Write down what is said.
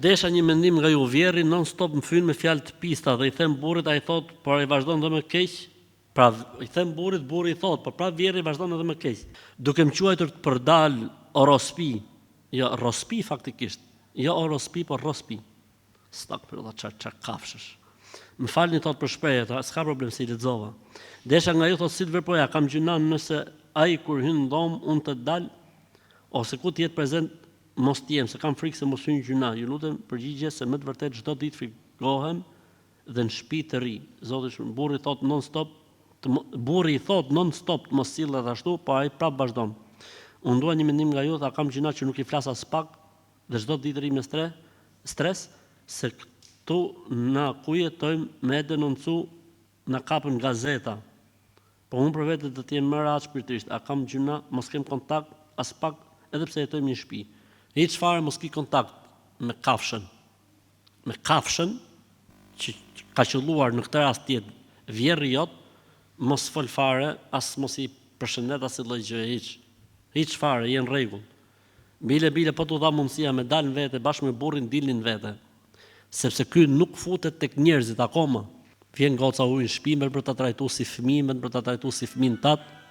Desha një mendim nga ju, vjerri non stop më fyn me fjalë të pista dhe i them burrit, ai thot, por ai vazhdon dhe më keq. Pra i them burrit, burri i thot, por pra vjerri vazhdon edhe më keq. Duke më quajtur të përdal orospi, jo rospi faktikisht, jo orospi, por rospi. Stak për Allah çar kafshësh. Më falni thot për shprehjet, s'ka problem si lexova. Desha nga ju thot si të veproja, kam gjynan nëse ai kur hyn në dhomë unë të dal ose ku të jetë prezent mos t'jem, se kam frikë se mos hyjnë gjyna. Ju lutem përgjigje se më të vërtet çdo ditë frikohem dhe në shtëpi të ri. Zoti shumë, burri thot non stop, burri i thot non stop të mos sillet ashtu, po ai prap vazhdon. Unë dua një mendim nga ju, tha kam gjyna që nuk i flas as pak dhe çdo ditë ri me stres, se këtu na ku jetojmë me denoncu na kapën gazeta. Po unë për vetë do të jem më rahat shpirtërisht. A kam gjyna, mos kem kontakt as pak, edhe pse jetojmë në një shtëpi. Hiç fare mos ki kontakt me kafshën. Me kafshën që ka qelluar në këtë rast tjetër vjerri jot, mos fol fare, as mos i përshëndet as lloj gjë hiç. Hiç fare, je në rregull. Bile po t'u dha mundësia me dalë në vete bashkë me burrin dilnin në vete. Sepse ky nuk futet tek njerëzit akoma. Vjen goca ujë në shtëpi për ta trajtuar si fëmijën, për ta trajtuar si fëmin tat,